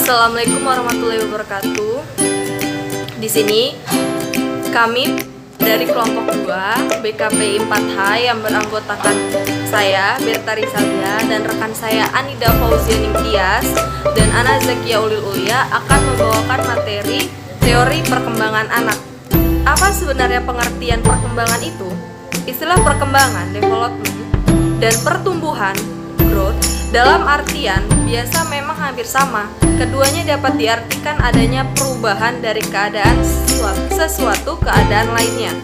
Assalamualaikum warahmatullahi wabarakatuh. Di sini kami dari kelompok 2 BKPI 4H yang beranggotakan saya Berta Rizalya dan rekan saya Anida Fauzian Imtiaz dan Ana Zakia Ulil Ulia akan membawakan materi teori perkembangan anak. Apa sebenarnya pengertian perkembangan itu? Istilah perkembangan, development, dan pertumbuhan, growth, dalam artian biasa memang hampir sama. Keduanya dapat diartikan adanya perubahan dari keadaan sesuatu keadaan lainnya.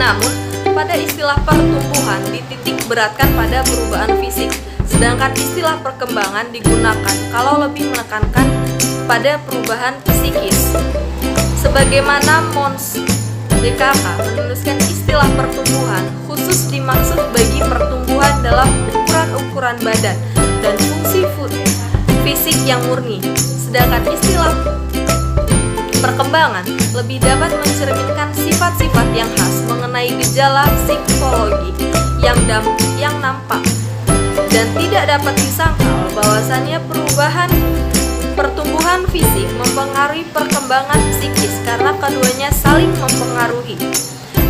Namun, pada istilah pertumbuhan dititik beratkan pada perubahan fisik, sedangkan istilah perkembangan digunakan kalau lebih menekankan pada perubahan psikis. Sebagaimana Mons DKK menuliskan istilah pertumbuhan khusus dimaksud bagi pertumbuhan dalam ukuran badan dan fungsi fisik yang murni, sedangkan istilah perkembangan lebih dapat mencerminkan sifat-sifat yang khas mengenai gejala psikologi yang nampak dan tidak dapat disangkal bahwasannya pertumbuhan fisik mempengaruhi perkembangan psikis karena keduanya saling mempengaruhi.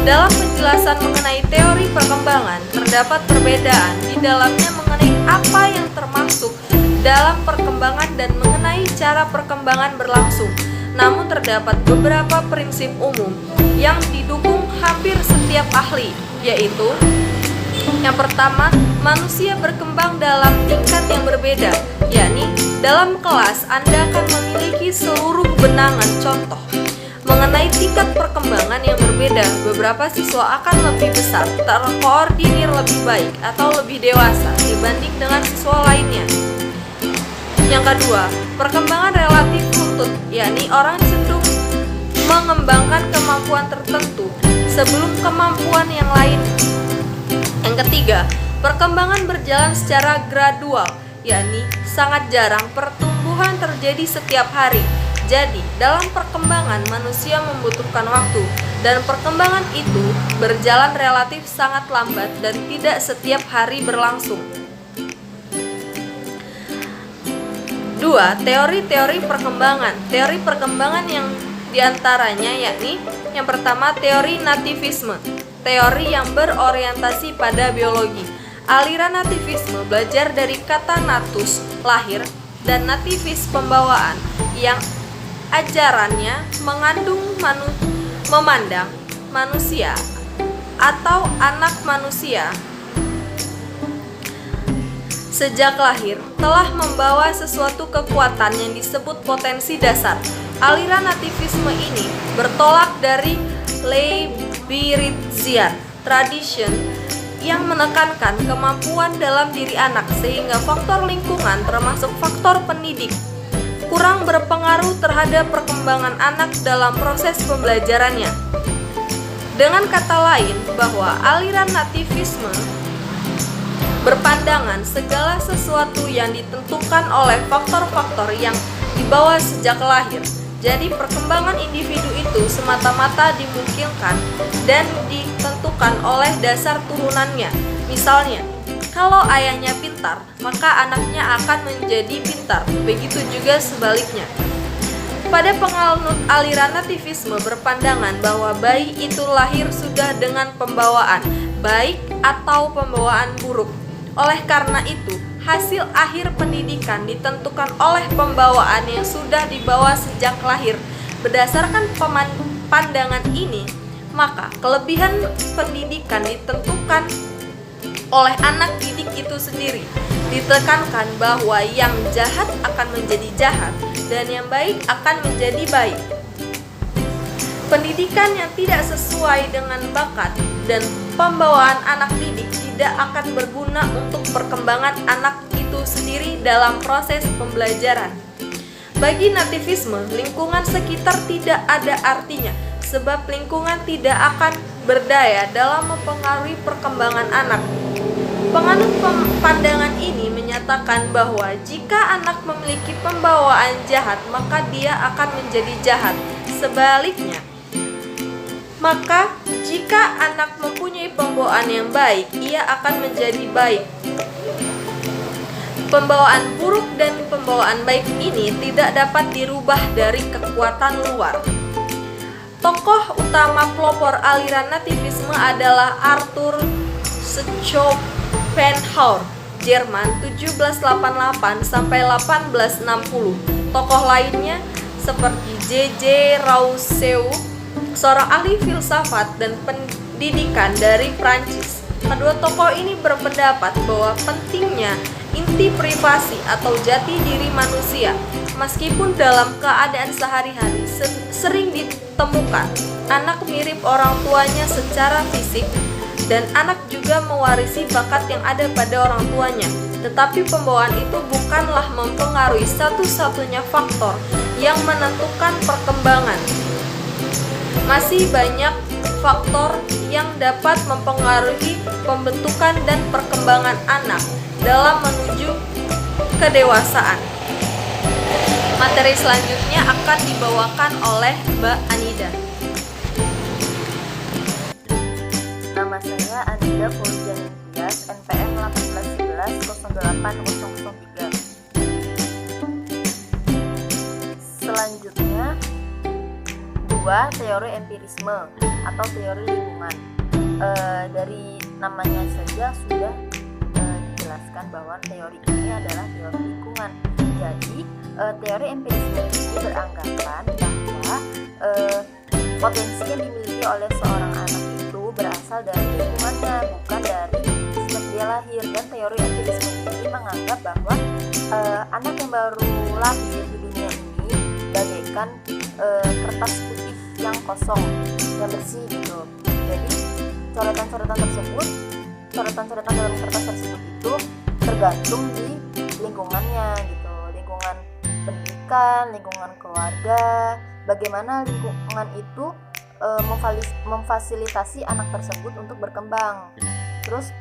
Dalam penjelasan mengenai teori perkembangan, terdapat perbedaan di dalamnya mengenai apa yang termasuk dalam perkembangan dan mengenai cara perkembangan berlangsung. Namun terdapat beberapa prinsip umum yang didukung hampir setiap ahli, yaitu yang pertama, manusia berkembang dalam tingkat yang berbeda, yakni dalam kelas Anda akan memiliki seluruh benangan contoh. Mengenai tingkat perkembangan yang berbeda, beberapa siswa akan lebih besar, terkoordinir lebih baik, atau lebih dewasa dibanding dengan siswa lainnya. Yang kedua, perkembangan relatif runtut, yakni orang cenderung mengembangkan kemampuan tertentu sebelum kemampuan yang lain. Yang ketiga, perkembangan berjalan secara gradual, yakni sangat jarang pertumbuhan terjadi setiap hari. Jadi, dalam perkembangan manusia membutuhkan waktu, dan perkembangan itu berjalan relatif sangat lambat dan tidak setiap hari berlangsung. 2. Teori-teori perkembangan. Teori perkembangan yang diantaranya yakni yang pertama, teori nativisme, teori yang berorientasi pada biologi. Aliran nativisme belajar dari kata natus, lahir, dan nativis, pembawaan, yang ajarannya mengandung memandang manusia atau anak manusia sejak lahir telah membawa sesuatu kekuatan yang disebut potensi dasar. Aliran nativisme ini bertolak dari Leibnizian tradition yang menekankan kemampuan dalam diri anak, sehingga faktor lingkungan termasuk faktor pendidik kurang berpengaruh terhadap perkembangan anak dalam proses pembelajarannya. Dengan kata lain, bahwa aliran nativisme berpandangan segala sesuatu yang ditentukan oleh faktor-faktor yang dibawa sejak lahir. Jadi perkembangan individu itu semata-mata dimungkinkan dan ditentukan oleh dasar turunannya. Misalnya, kalau ayahnya pintar, maka anaknya akan menjadi pintar. Begitu juga sebaliknya. Pada penganut aliran nativisme berpandangan bahwa bayi itu lahir sudah dengan pembawaan, baik atau pembawaan buruk. Oleh karena itu, hasil akhir pendidikan ditentukan oleh pembawaan yang sudah dibawa sejak lahir. Berdasarkan pandangan ini, maka kelebihan pendidikan ditentukan oleh anak didik itu sendiri. Ditekankan bahwa yang jahat akan menjadi jahat dan yang baik akan menjadi baik. Pendidikan yang tidak sesuai dengan bakat dan pembawaan anak didik tidak akan berguna untuk perkembangan anak itu sendiri dalam proses pembelajaran. Bagi nativisme, lingkungan sekitar tidak ada artinya, sebab lingkungan tidak akan berdaya dalam mempengaruhi perkembangan anak. Penganut pandangan ini menyatakan bahwa jika anak memiliki pembawaan jahat, maka dia akan menjadi jahat. Sebaliknya, maka jika anak mempunyai pembawaan yang baik, ia akan menjadi baik. Pembawaan buruk dan pembawaan baik ini tidak dapat dirubah dari kekuatan luar. Tokoh utama pelopor aliran nativisme adalah Arthur Schopenhauer, Jerman 1788 sampai 1860. Tokoh lainnya seperti J.J. Rousseau, seorang ahli filsafat dan pendidikan dari Prancis. Kedua tokoh ini berpendapat bahwa pentingnya inti privasi atau jati diri manusia, meskipun dalam keadaan sehari-hari sering ditemukan anak mirip orang tuanya secara fisik dan anak juga mewarisi bakat yang ada pada orang tuanya. Tetapi pembawaan itu bukanlah mempengaruhi satu-satunya faktor yang menentukan perkembangan. Masih banyak faktor yang dapat mempengaruhi pembentukan dan perkembangan anak dalam menuju kedewasaan. Materi selanjutnya akan dibawakan oleh Mbak Anida. Nama saya Anida Fauziani Tias, NPM 1811-08-003. Selanjutnya, 2. Teori empirisme atau teori lingkungan. Dari namanya saja sudah dijelaskan bahwa teori ini adalah teori lingkungan. Jadi, teori empirisme ini beranggapan bahwa potensi yang dimiliki oleh seorang anak itu berasal dari lingkungannya, bukan dari sejak dia lahir. Dan teori empirisme ini menganggap bahwa anak yang baru lahir di dunia ini bagaikan kertas putih yang kosong, yang bersih gitu. Jadi coretan-coretan dalam kertas tersebut itu tergantung di lingkungannya gitu, lingkungan pendidikan, lingkungan keluarga, bagaimana lingkungan itu memfasilitasi anak tersebut untuk berkembang. Terus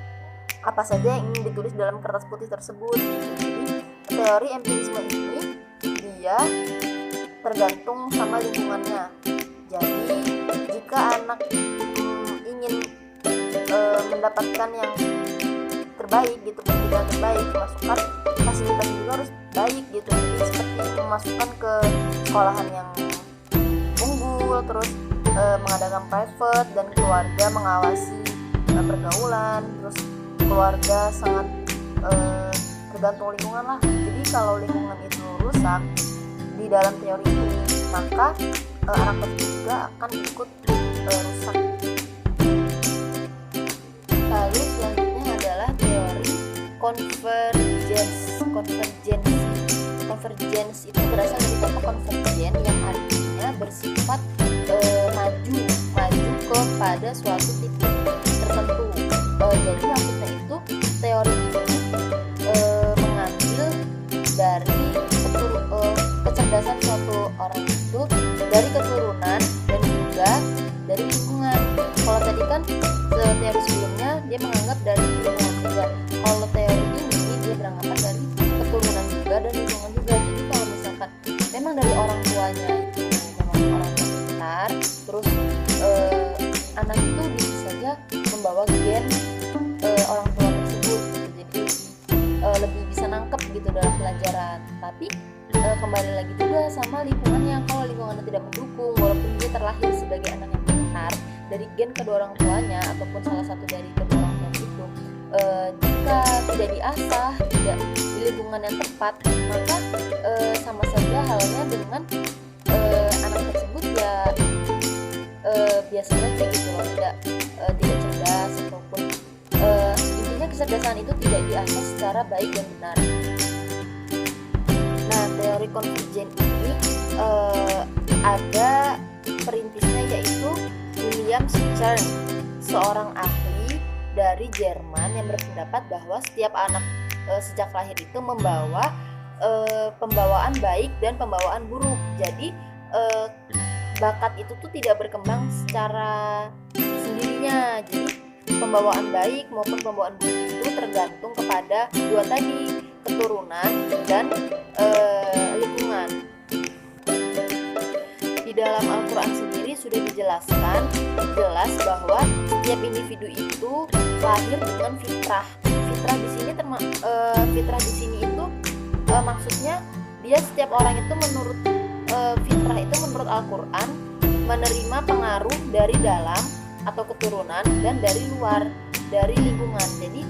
apa saja yang ingin ditulis dalam kertas putih tersebut gitu. Jadi teori empirisme ini dia tergantung sama lingkungannya. Jadi jika anak ingin mendapatkan yang terbaik gitu, pendidikan terbaik, masukkan fasilitas juga harus baik gitu. Jadi seperti memasukkan ke sekolahan yang unggul, terus mengadakan private dan keluarga mengawasi pergaulan, terus keluarga sangat tergantung lingkungan lah. Jadi kalau lingkungan itu rusak di dalam teori ini, maka anak tersebut juga akan ikut rusak. Lalu selanjutnya adalah teori konvergensi. Konvergensi itu berasal dari kata konvergen yang artinya bersifat maju kepada suatu titik tertentu. Jadi maksudnya itu teori ini mengambil dari kecerdasan suatu orang itu dari keturunan dan juga dari lingkungan. Kalau tadi kan teori sebelumnya dia menganggap dari lingkungan juga. Kalau teori ini dia beranggapan dari keturunan juga dan lingkungan juga. Jadi kalau misalkan memang dari orang tuanya itu memang orang tua pintar, terus anak itu bisa saja membawa gen orang tua tersebut gitu. Jadi lebih bisa nangkep gitu dalam pelajaran. Tapi kembali lagi juga sama lingkungannya. Kalau lingkungannya tidak mendukung, walaupun dia terlahir sebagai anak yang pintar dari gen kedua orang tuanya ataupun salah satu dari kedua orang tuanya itu, jika tidak diasah, tidak di lingkungan yang tepat, maka sama saja halnya dengan anak tersebut ya biasa saja gitu loh, tidak cerdas ataupun intinya kecerdasan itu tidak diasah secara baik dan benar. Nah, teori konvergen ini ada perintisnya yaitu William Stern, seorang ahli dari Jerman yang berpendapat bahwa setiap anak sejak lahir itu membawa pembawaan baik dan pembawaan buruk. Jadi bakat itu tuh tidak berkembang secara sendirinya. Jadi pembawaan baik maupun pembawaan buruk itu tergantung kepada dua tadi, keturunan dan lingkungan. Di dalam Al-Quran sendiri sudah dijelaskan jelas bahwa setiap individu itu lahir dengan fitrah fitrah di sini fitrah di sini itu maksudnya dia setiap orang itu menurut fitrah itu menurut Al-Qur'an menerima pengaruh dari dalam atau keturunan dan dari luar, dari lingkungan. Jadi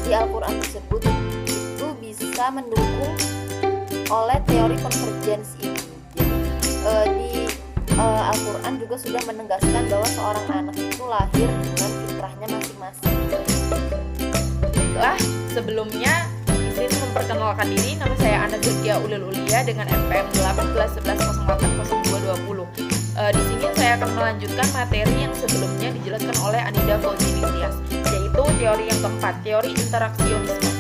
di Al-Qur'an tersebut itu bisa mendukung oleh teori konvergensi ini. Jadi di Al-Qur'an juga sudah menegaskan bahwa seorang anak itu lahir dengan fitrahnya masing-masing. Baiklah, sebelumnya izin memperkenalkan diri. Nama saya Ana Zakia Ulil Ulia dengan NPM 1811080220. Di sini saya akan melanjutkan materi yang sebelumnya dijelaskan oleh Anida Fauzini Tias, yaitu teori yang keempat, teori interaksionisme.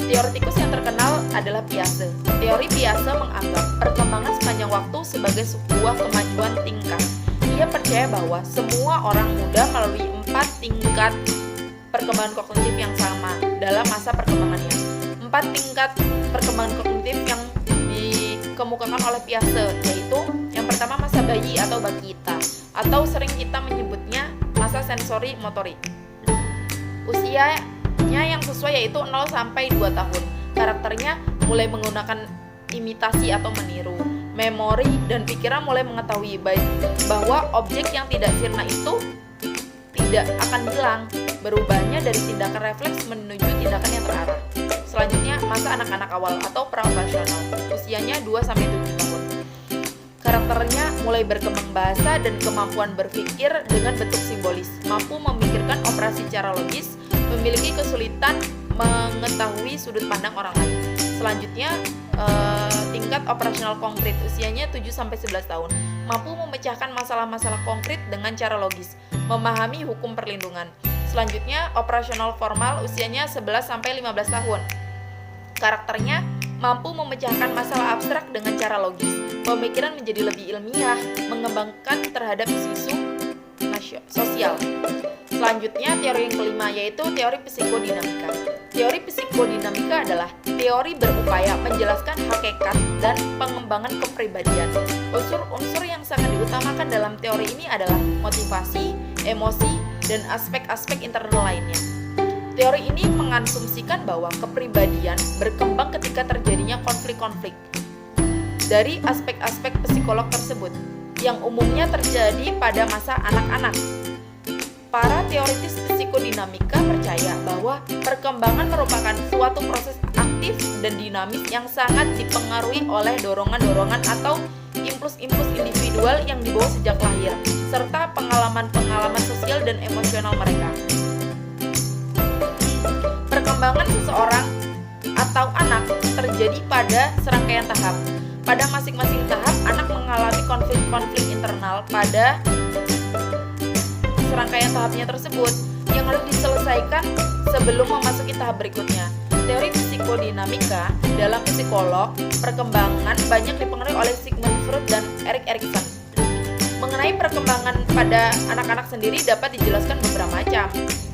Teoretikus yang terkenal adalah Piaget. Teori Piaget menganggap perkembangan sepanjang waktu sebagai sebuah kemajuan tingkat. Ia percaya bahwa semua orang muda melalui 4 tingkat perkembangan kognitif yang sama dalam masa perkembangannya. 4 tingkat perkembangan kognitif yang dikemukakan oleh Piaget, yaitu yang pertama masa bayi atau bakita, atau sering kita menyebutnya masa sensori motorik. Usianya yang sesuai yaitu 0 sampai 2 tahun. Karakternya mulai menggunakan imitasi atau meniru. Memori dan pikiran mulai mengetahui bahwa objek yang tidak sirna itu tidak akan hilang. Berubahnya dari tindakan refleks menuju tindakan yang terarah. Selanjutnya masa anak-anak awal atau pra-operasional. Usianya 2 sampai 7 tahun. Karakternya mulai berkembang bahasa dan kemampuan berpikir dengan bentuk simbolis, mampu memikirkan operasi secara logis, memiliki kesulitan mengetahui sudut pandang orang lain. Selanjutnya tingkat operasional konkret, usianya 7-11 tahun, mampu memecahkan masalah-masalah konkret dengan cara logis, memahami hukum perlindungan. Selanjutnya operasional formal, usianya 11-15 tahun. Karakternya mampu memecahkan masalah abstrak dengan cara logis, pemikiran menjadi lebih ilmiah, mengembangkan terhadap isu-isu sosial. Selanjutnya teori yang kelima yaitu teori psikodinamika. Teori psikodinamika adalah teori berupaya menjelaskan hakikat dan pengembangan kepribadian. Unsur-unsur yang sangat diutamakan dalam teori ini adalah motivasi, emosi, dan aspek-aspek internal lainnya. Teori ini mengasumsikan bahwa kepribadian berkembang ketika terjadinya konflik-konflik dari aspek-aspek psikolog tersebut, yang umumnya terjadi pada masa anak-anak. Para teoritis psikodinamika percaya bahwa perkembangan merupakan suatu proses aktif dan dinamis yang sangat dipengaruhi oleh dorongan-dorongan atau impuls-impuls individual yang dibawa sejak lahir, serta pengalaman-pengalaman sosial dan emosional mereka. Perkembangan seseorang atau anak terjadi pada serangkaian tahap. Pada masing-masing tahap, anak mengalami konflik-konflik internal pada serangkaian tahapnya tersebut yang harus diselesaikan sebelum memasuki tahap berikutnya. Teori psikodinamika dalam psikolog perkembangan banyak dipengaruhi oleh Sigmund Freud dan Erik Erikson. Mengenai perkembangan pada anak-anak sendiri dapat dijelaskan beberapa macam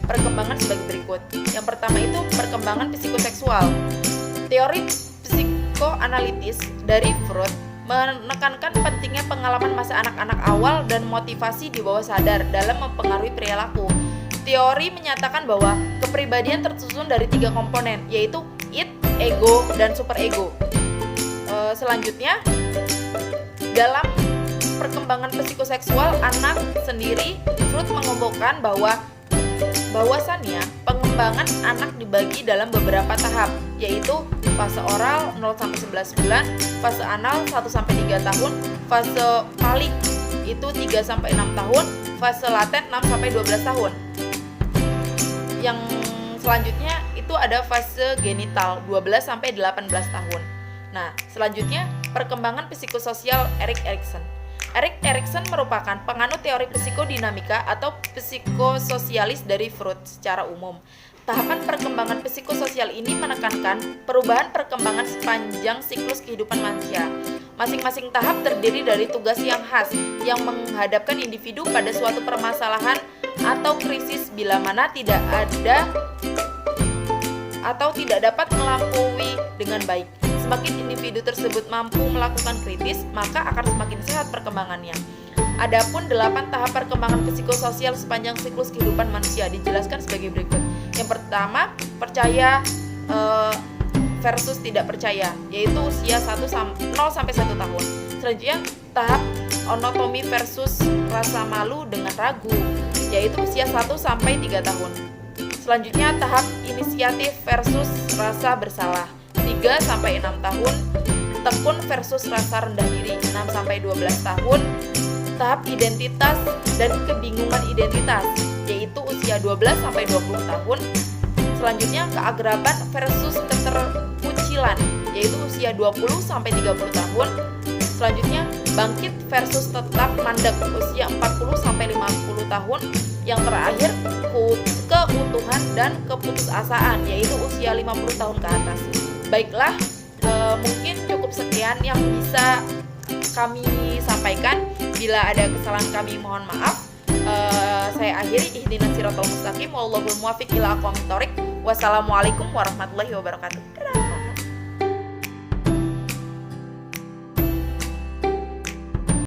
perkembangan sebagai berikut. Yang pertama itu perkembangan psikoseksual. Teori psikoanalitis dari Freud menekankan pentingnya pengalaman masa anak-anak awal dan motivasi di bawah sadar dalam mempengaruhi perilaku. Teori menyatakan bahwa kepribadian tersusun dari 3 komponen, yaitu id, ego, dan superego. Selanjutnya, dalam perkembangan psikoseksual anak sendiri, Freud mengemukakan bahwasannya pengembangan anak dibagi dalam beberapa tahap, yaitu fase oral 0-11 bulan, fase anal 1-3 tahun, fase falik itu 3-6 tahun, fase laten 6-12 tahun. Yang selanjutnya itu ada fase genital 12-18 tahun. Nah, selanjutnya perkembangan psikososial Erik Erikson. Erik Erikson merupakan penganut teori psikodinamika atau psikososialis dari Freud secara umum. Tahapan perkembangan psikososial ini menekankan perubahan perkembangan sepanjang siklus kehidupan manusia. Masing-masing tahap terdiri dari tugas yang khas yang menghadapkan individu pada suatu permasalahan atau krisis bila mana tidak ada atau tidak dapat melampaui dengan baik. Semakin individu tersebut mampu melakukan kritis, maka akan semakin sehat perkembangannya. Adapun 8 tahap perkembangan psikososial sepanjang siklus kehidupan manusia dijelaskan sebagai berikut. Yang pertama, percaya versus tidak percaya, yaitu usia 0 sampai 1 tahun. Selanjutnya, tahap onotomi versus rasa malu dengan ragu, yaitu usia 1 sampai 3 tahun. Selanjutnya, tahap inisiatif versus rasa bersalah, 3 sampai 6 tahun. Tekun versus rasa rendah diri, 6 sampai 12 tahun. Tahap identitas dan kebingungan identitas, yaitu usia 12 sampai 20 tahun. Selanjutnya, keagraban versus keterkucilan, yaitu usia 20 sampai 30 tahun. Selanjutnya, bangkit versus tetap mandek, usia 40 sampai 50 tahun. Yang terakhir, keutuhan dan keputusasaan, yaitu usia 50 tahun ke atas. Baiklah, mungkin cukup sekian yang bisa kami sampaikan. Bila ada kesalahan kami mohon maaf. Saya akhiri, ihdinas siratal mustaqim, wallahul muwaffiq ila aqwamit thoriq. Wassalamualaikum warahmatullahi wabarakatuh. Dadah.